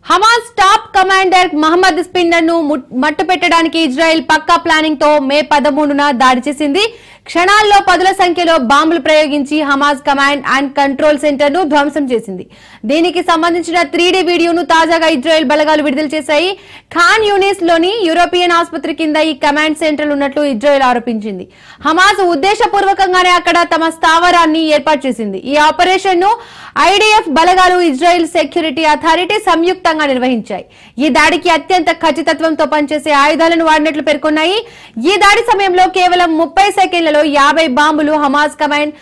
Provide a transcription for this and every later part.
Hamas top commander Mohammed స్పిన్నర్ ను మట్టుపెట్టడానికి ఇజ్రాయెల్ పక్కా ప్లానింగ్ తో మే 13న దాడి చేసింది. క్షణాల్లో పదుల సంఖ్యలో బాంబులు ప్రయోగించి Hamas command and control centre ను ధ్వంసం చేసింది. దీనికి సంబంధించిన 3D వీడియోను తాజాగా ఇజ్రాయెల్ బలగాలు విడుదల చేశాయి. ఖాన్ యూనిస్ లోని యూరోపియన్ ఆసుపత్రి కింద ఈ కమాండ్ సెంటర్ ఉన్నట్లు ఇజ్రాయెల్ ఆరోపించింది. హమాస్ ఉద్దేశపూర్వకంగానే అక్కడ తమ స్థావరాన్ని ఏర్పాటు చేసింది. ఈ ఆపరేషన్ ను ఐడిఎఫ్ బలగాలు, ఇజ్రాయెల్ సెక్యూరిటీ అథారిటీ సంయుక్తంగా నిర్వహించాయి. ఈ దాడికి అత్యంత ఖచ్చితత్వంతో పనిచేసే ఆయుధాలను వాడినట్లు పేర్కొన్నాయి. ఈ దాడి సమయంలో కేవలం 30 సెకండ్లలో 50 బాంబులు హమాస్ కమాండ్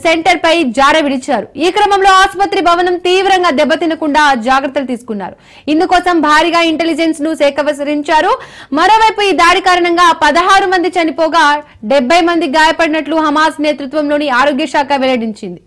సెంటర్ పై జారవిడిచారు. ఈ క్రమంలో ఆసుపత్రి భవనం తీవ్రంగా దెబ్బతినకుండా జాగ్రత్తలు తీసుకున్నారు. ఇందుకోసం భారీగా ఇంటెలిజెన్స్ ను సేకరించారు. మరోవైపు ఈ దాడి కారణంగా 16 మంది చనిపోగా 70 మంది గాయపడినట్లు హమాస్ నేతృత్వంలోని ఆరోగ్య శాఖ వెల్లడించింది.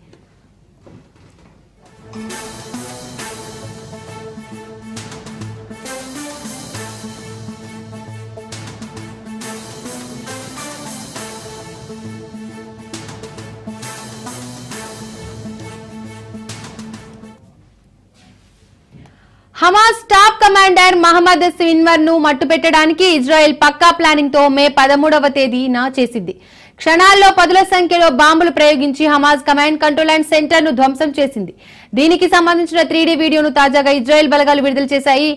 హమాస్ టాప్ కమాండర్ మహమ్మద్ స్పిన్నర్ ను మట్టుపెట్టడానికి ఇజ్రాయెల్ పక్కా ప్లానింగ్ తో మే 13వ తేదీన చేసింది. క్షణాల్లో పదుల సంఖ్యలో బాంబులు ప్రయోగించి Hamas command control and centre ను ధ్వంసం చేసింది. దీనికి సంబంధించిన 3D వీడియోను తాజాగా ఇజ్రాయెల్ బలగాలు విడుదల చేశాయి.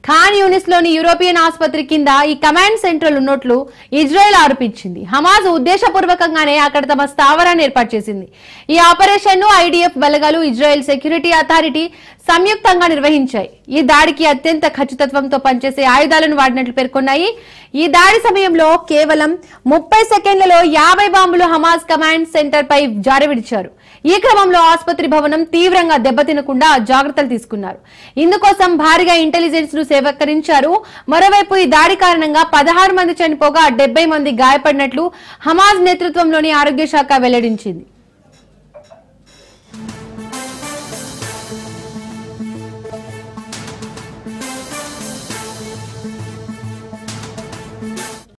ఖాన్ యూనిస్ లోని యూరోపియన్ ఆసుపత్రి కింద ఈ కమాండ్ సెంటర్ ఉన్నట్లు ఇజ్రాయెల్ ఆరోపించింది. హమాస్ ఉద్దేశపూర్వకంగానే అక్కడ తమ స్థావరాన్ని ఏర్పాటు చేసింది. ఈ ఆపరేషన్ ను ఐడిఎఫ్ బలగాలు, ఇజ్రాయెల్ సెక్యూరిటీ అథారిటీ సంయుక్తంగా నిర్వహించాయి. ఈ దాడికి అత్యంత ఖచ్చితత్వంతో పనిచేసే ఆయుధాలను వాడినట్లు పేర్కొన్నాయి. ఈ దాడి సమయంలో కేవలం 30 సెకండ్లలో 50 బాంబులు హమాస్ కమాండ్ సెంటర్ పై జారవిడిచారు. ఈ క్రమంలో ఆసుపత్రి భవనం తీవ్రంగా దెబ్బతినకుండా జాగ్రత్తలు తీసుకున్నారు. ఇందుకోసం భారీగా ఇంటెలిజెన్స్ ను సేకరించారు. మరోవైపు ఈ దాడి కారణంగా 16 మంది చనిపోగా 70 మంది గాయపడినట్లు హమాస్ నేతృత్వంలోని ఆరోగ్య శాఖ వెల్లడించింది.